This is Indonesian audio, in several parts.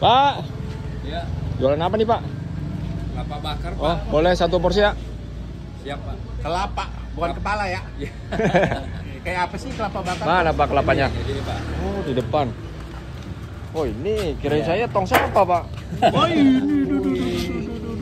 Pak, Ya, jualan apa nih Pak? kelapa bakar, Pak. Oh, boleh 1 porsi ya? Siap, Pak. Kelapa, bukan kepala ya. Kayak apa sih kelapa bakar? Mana Pak kelapanya? Ini, Pak. Oh, di depan. Oh, ini kirain Iya. saya tong sampah Pak. Oh ini,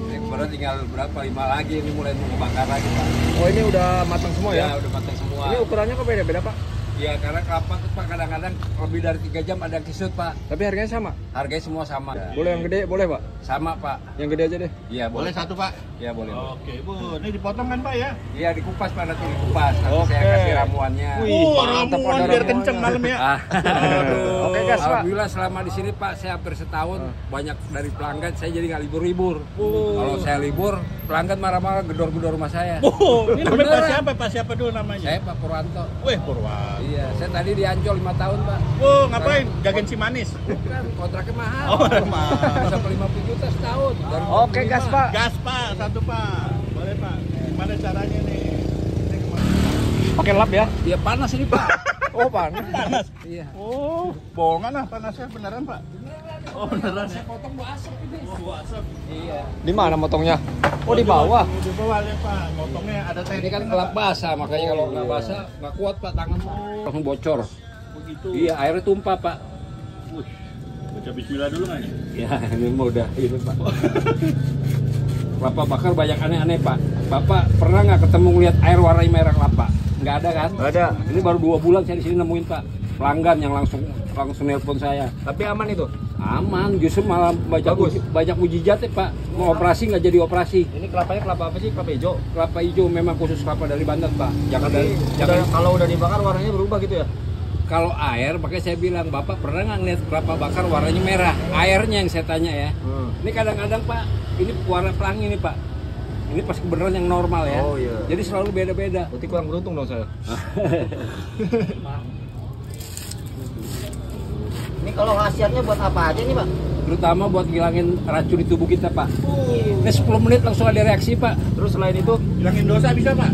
Yang baru tinggal berapa? 5 lagi ini mulai mau bakar lagi, Pak. Oh, ini udah matang semua ya? Udah matang semua. Ini ukurannya kok beda-beda Pak? Ya, karena kelapa tuh Pak kadang-kadang lebih dari 3 jam ada yang kisut, Pak. Tapi harganya sama? Harganya semua sama. Boleh yang gede, boleh Pak? Sama, Pak. Yang gede aja deh. Iya, boleh satu Pak? Iya, boleh. Oke Bu, ini dipotong kan Pak ya? Iya, dikupas Pak, nanti dikupas. Nanti Oke. saya kasih ramuannya. Wih, mantap, ramuan ada biar ramuannya. kenceng malam ya. Aduh. Oke, gas, Pak. Alhamdulillah selama di sini Pak, saya hampir setahun banyak dari pelanggan saya jadi nggak libur-libur. Kalau saya libur, pelanggan marah-marah gedor-gedor rumah saya. Ini namanya Pak Beneran. siapa? Pak siapa dulu namanya? Saya Pak Purwanto. Weh Purwan. Iya, saya tadi di Ancol 5 tahun Pak. Oh ngapain? Gagen si manis. Bukan, kontraknya mahal. Oh, mahal. Sampai 50 juta setahun. Dari Oke, 25. gas Pak. Gas Pak, satu Pak. Boleh Pak. Gimana caranya nih? Ini kemana? Pakai lap ya? Dia panas ini Pak. Oh, panas. Panas. Iya. Oh, bohongan lah panasnya beneran Pak. Oh beneran ya. Potong bu asap ini. Oh, asap. Iya. Di mana motongnya? Oh, di bawah. Di bawah ya Pak. Potongnya ada Ini teknik kan kelap basah, makanya kalau nggak basah nggak kuat Pak tangan. Langsung bocor. begitu. Iya, airnya tumpah Pak. Wih, baca bismillah dulu nggak nih? Ya, ini mah udah ini Pak. Kelapa bakar banyak aneh-aneh Pak. Bapak pernah nggak ketemu ngeliat air warna merah kelapa? Nggak ada kan? Nggak ada. Ini baru 2 bulan saya di sini nemuin Pak. Pelanggan yang langsung nelpon saya. Tapi aman itu. Aman, justru malah Bagus. banyak mujizat ya Pak. Mau operasi nggak jadi operasi. Ini kelapanya kelapa apa sih? Kelapa hijau. Kelapa hijau memang khusus kelapa dari Banten Pak. Jangan dari, Kalau udah dibakar warnanya berubah gitu ya? kalau air, makanya saya bilang, Bapak pernah nggak ngeliat kelapa bakar warnanya merah? Airnya yang saya tanya ya. Ini kadang-kadang Pak, ini warna pelangi nih Pak. Ini pas kebenaran yang normal ya. Oh, iya. Jadi selalu beda-beda. Berarti kurang beruntung dong saya. Ini kalau khasiatnya buat apa aja nih Pak? Terutama buat ngilangin racun di tubuh kita Pak. Ini 10 menit langsung ada reaksi Pak. Terus selain itu, Hilangin dosa bisa Pak?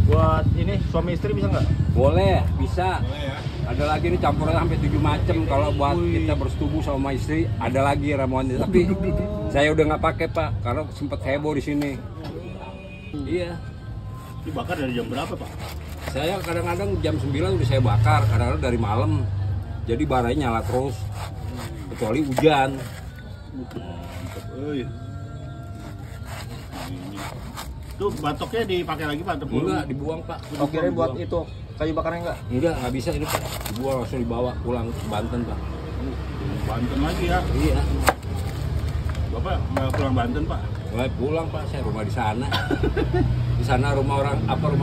buat ini suami istri bisa nggak? Boleh, bisa. Boleh ya. Ada lagi nih campuran sampai 7 macam. Kalau buat kita bersetubuh sama istri, ada lagi ramuannya. Tapi saya udah nggak pakai Pak, karena sempat heboh di sini. Iya. Dibakar dari jam berapa Pak? Saya kadang-kadang jam 9 udah saya bakar, kadang-kadang dari malam. Jadi baranya nyala terus. Kecuali hujan. Tuh batoknya dipakai lagi Pak? Tepung. Enggak, dibuang Pak. Oh, kirain buat itu kayu bakarnya nggak? Nggak bisa ini Pak. Dibuang langsung dibawa pulang ke Banten Pak. Banten lagi ya. Iya. Bapak nggak pulang Banten Pak? Mulai pulang Pak, saya rumah di sana. Di sana rumah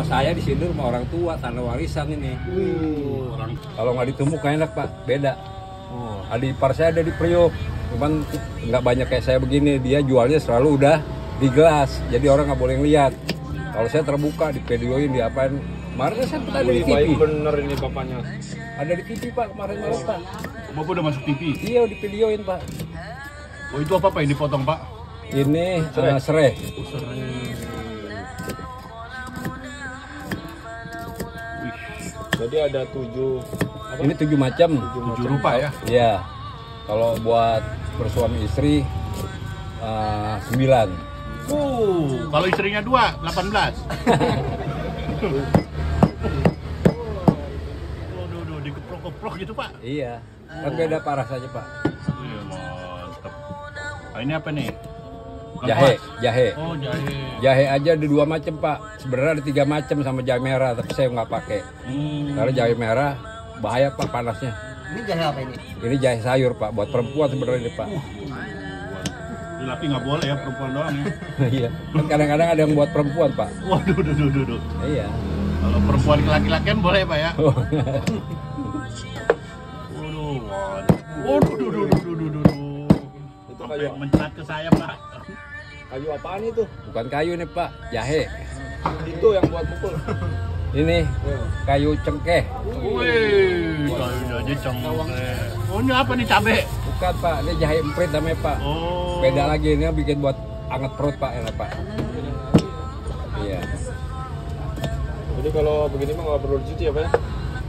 saya, di sini rumah orang tua, tanah warisan ini. Orang Kalau nggak ditumbuk nggak enak Pak, beda. Adik ipar saya ada di Priok, cuman nggak banyak kayak saya begini. Dia jualnya selalu udah di gelas, jadi orang nggak boleh ngeliat. Kalau saya terbuka, di videoin, di apain. Kemarin saya ada di TV. Baik bener ini bapaknya. Ada di TV Pak, kemarin Pak. Bapak udah masuk TV? Iya, di videoin Pak. Oh itu apa Pak yang dipotong Pak? Ini serai. Jadi ada 7 Ini 7 macam. 7 rupa ya? Iya. Kalau buat bersuami istri 9. Kalau istrinya 2, 18. Waduh, dikeprok-keprok gitu Pak? Iya. Kan beda parah saja Pak. Iya mantap. Nah, ini apa nih? Bukan Jahe, kuas. jahe. Oh jahe. Jahe aja ada 2 macam Pak. Sebenarnya ada 3 macam sama jahe merah, tapi saya nggak pakai. Karena jahe merah bahaya Pak panasnya. Ini jahe apa ini? Ini jahe sayur Pak, buat perempuan sebenarnya ini Pak. Tapi nggak boleh ya perempuan doang ya. Iya. Kan kadang-kadang ada yang buat perempuan Pak. Waduh, duh. Iya. Kalau perempuan ke laki-lakian boleh Pak ya? Waduh, duh. Itu Sampai kayu, mencelat ke saya Pak. kayu apaan itu? Bukan kayu nih Pak, jahe. Itu yang buat pukul. Ini kayu cengkeh. Wih, kayu aja cengkeh. Oh ini apa nih cabe? Bukan Pak, ini jahe emprit namanya Pak. Oh. Beda lagi, ini bikin buat anget perut Pak, enak Pak. Iya. Jadi kalau begini mah nggak perlu dicuci apa ya?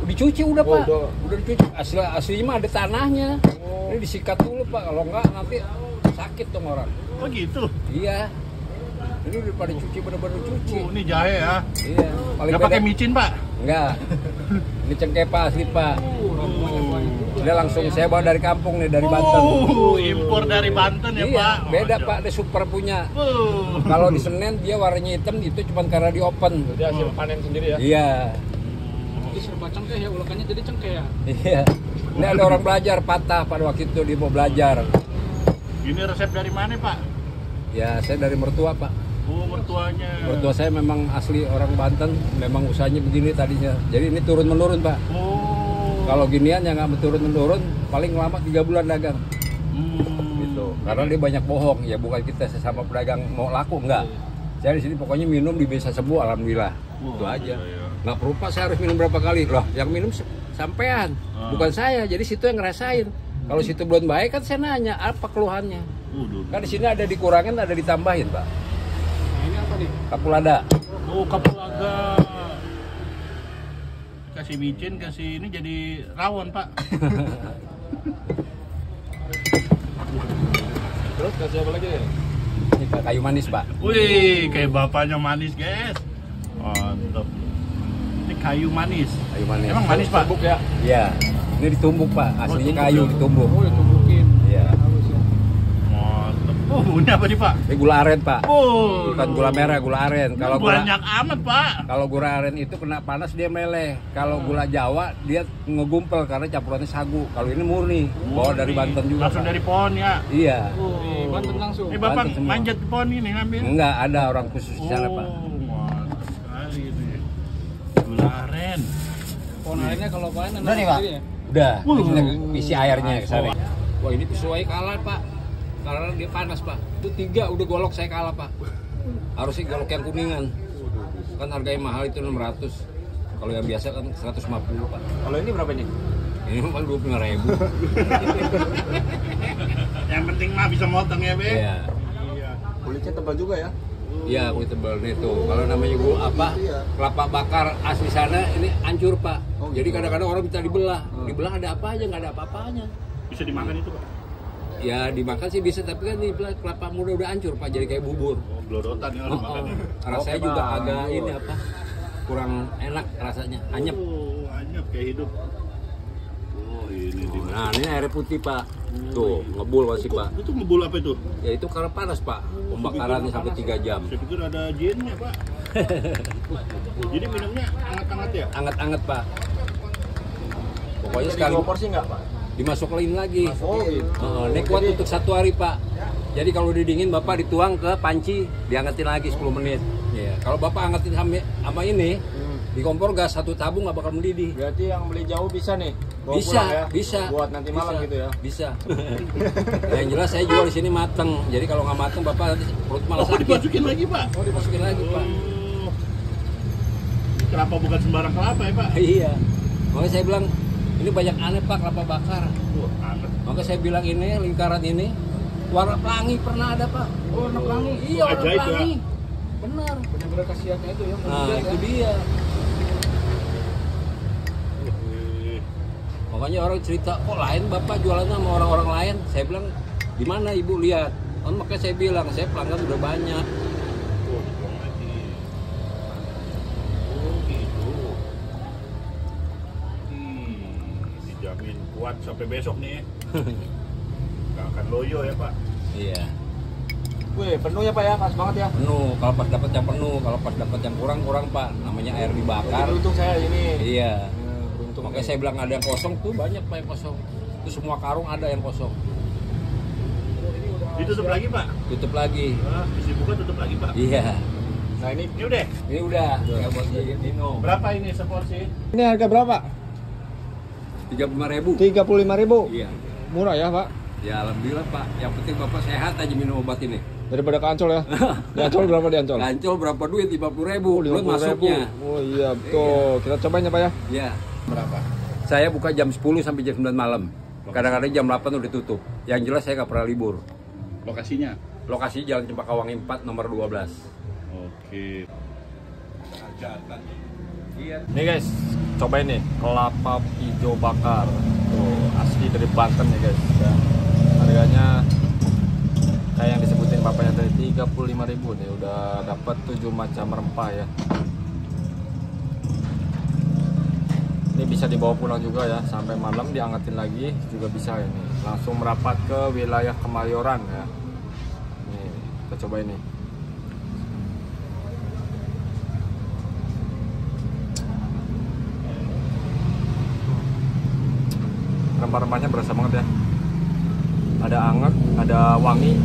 Dicuci udah Oh, Pak. udah. Udah dicuci. Aslinya mah ada tanahnya. Oh, Ini disikat dulu Pak, kalau enggak nanti sakit dong orang. Oh gitu. Iya. Ini udah pada cuci, bener-bener cuci. Ini jahe ya. Iya. Paling Nggak pakai micin Pak? Enggak. Ini cengkeh Pak, asli Pak. Dia langsung saya bawa dari kampung nih, dari Banten. Impor dari Banten ya Iya, Pak. beda Oh, Pak, dia super punya. Uh. Kalau di Senen dia warnanya hitam, itu cuma karena di open. Jadi hasil panen sendiri ya. Iya. Jadi serba cengkeh ya, ulekannya jadi cengkeh ya. Iya. Ini ada orang belajar patah pada waktu itu dia mau belajar. Ini resep dari mana Pak? Ya, saya dari mertua Pak. Oh, mertuanya. Mertua saya memang asli orang Banten, memang usahanya begini tadinya. Jadi ini turun menurun Pak. Oh. Kalau ginian yang nggak turun menurun, paling lama 3 bulan dagang. Gitu. Karena dia banyak bohong. Ya bukan kita sesama pedagang mau laku enggak. Saya di sini pokoknya minum di bisa sembuh, alhamdulillah. Itu aja. Nggak perlu Pak, saya harus minum berapa kali loh. Yang minum sampean, bukan saya. Jadi situ yang ngerasain. Kalau situ belum baik kan saya nanya apa keluhannya. Kan di sini ada dikurangin, ada ditambahin Pak. Nah ini apa nih? Kapulada. Oh, kapulaga. Kasih micin, kasih ini jadi rawon Pak. Terus kasih apa lagi ya? Ini Pak, kayu manis Pak. Wih, kayak bapaknya manis guys. Mantap. Ini kayu manis. Kayu manis. Emang manis Pak? Buk ya. Iya. Ini ditumbuk Pak, aslinya tumbuk kayu ya? ditumbuk. Oh ditumbukin. Iya. Halus ya. Mantap. Oh, ini apa nih Pak? Ini gula aren Pak. Oh, Bukan gula merah, gula aren. Kalau gula banyak amat Pak. kalau gula aren itu kena panas dia meleleh. Kalau gula Jawa dia ngegumpel karena campurannya sagu. Kalau ini murni, bawa dari Banten juga. Langsung Pak. dari pohon ya. Iya. Di Banten langsung. Ini Bapak Banten semua. manjat di pohon ini ngambil. Enggak ada orang khusus di sana Pak. Mantap sekali ini. Gula aren. Pohon airnya kalau panen Udah nih, Pak? sendiri ya. Udah, Wuh. di sini isi airnya ke sana. Wah, ini sesuai kalah Pak. Karena dia panas Pak. Itu 3 udah golok saya kalah Pak. Harusnya golok yang kuningan. Kan harganya mahal itu 600. Kalau yang biasa kan 150 Pak. Kalau ini berapa nih? Ini kan 25.000. Yang penting mah bisa motong ya, Be. Iya. Iya. Kulitnya tebal juga ya. Iya, kulit tebal itu. Kalau namanya gua apa? Kelapa bakar asli sana ini hancur Pak. Jadi kadang-kadang orang minta dibelah. Dibelah ada apa aja, nggak ada apa-apanya. Bisa dimakan itu, Pak. Ya dimakan sih bisa, tapi kan dibelah kelapa muda udah hancur Pak, jadi kayak bubur. Oh, blodotan ya Oh, dimakan. rasanya Oke, juga Bang. agak ini apa? Kurang enak rasanya, anyep. Oh, anyep kayak hidup. Oh, ini di. Nah, ini air putih Pak. Tuh, ngebul masih Pak. Itu ngebul apa itu? Ya itu karena panas Pak. Pembakarannya sampai 3 jam. Saya pikir ada jinnya, Pak. Jadi minumnya hangat-hangat ya? Anget-anget Pak. Pokoknya Jadi sekali 2 porsi nggak, Pak? dimasukin lagi. Oh gitu. Ini kuat untuk 1 hari Pak. Jadi kalau didingin Bapak dituang ke panci, diangetin lagi 10 menit. Iya. Kalau Bapak angetin sama ini di kompor gas 1 tabung nggak bakal mendidih. Berarti yang beli jauh bisa nih. Bawa Bisa, pulang ya? bisa. Buat nanti malam Bisa, gitu ya. Bisa. Yang jelas saya jual di sini mateng. Jadi kalau nggak mateng Bapak nanti perut malah Oh, sakit. dimasukin lagi, Pak. Oh, dimasukin lagi Pak. Oh. Kelapa bukan sembarang kelapa ya, Pak? Iya. Makanya saya bilang ini banyak aneh Pak kelapa bakar. Wah, anget. Maka saya bilang ini lingkaran ini warna pelangi pernah ada Pak. Oh, warna pelangi. Iya, warna Ajaib, ya. pelangi. Benar. Benar-benar khasiatnya itu ya. Nah, mujizat itu ya. dia. Wih. Makanya orang cerita, kok lain Bapak jualannya sama orang-orang lain? Saya bilang, di mana Ibu lihat? Oh, makanya saya bilang, saya pelanggan udah banyak. Oh, dibuang lagi. Oh, gitu. Dijamin kuat sampai besok nih. Gak akan loyo ya, Pak. Iya. Wih, penuh ya Pak ya, pas banget ya. Penuh, kalau pas dapat yang penuh, kalau pas dapat yang kurang Pak. Namanya air dibakar. Beruntung saya ini. Iya. Beruntung. Makanya saya bilang ada yang kosong tuh banyak Pak yang kosong. Itu semua karung ada yang kosong. Ditutup lagi, Pak. Tutup lagi. Ah, bisa buka tutup lagi, Pak. Iya. Nah ini Ini udah. Ini udah. Tinggal buat Dino. Berapa ini seporsi? ini harga berapa? 35.000. 35.000. Iya. Murah ya Pak. Ya alhamdulillah Pak. Yang penting Bapak sehat aja minum obat ini. Daripada ke Ancol ya. Di Ancol berapa di Ancol? Ancol berapa duit? 50.000. Oh, Belum 50.000. masuknya. Oh iya betul. Kita cobain ya Pak ya. Iya. Berapa? Saya buka jam 10 sampai jam 9 malam. Kadang-kadang jam 8 udah tutup. Yang jelas saya nggak pernah libur. Lokasinya? Lokasi Jalan Cempakawangi 4 nomor 12. Oke. Hajatan. Nih guys, cobain nih kelapa hijau bakar. Tuh, asli dari Banten nih guys. Ya. Harganya kayak yang disebutin bapaknya tadi 35.000 nih, udah dapat 7 macam rempah ya. Ini bisa dibawa pulang juga ya, sampai malam diangetin lagi juga bisa ini. Langsung merapat ke wilayah Kemayoran ya. Nih, kita coba ini. Rempah-rempahnya berasa banget ya. Ada anget, ada wangi,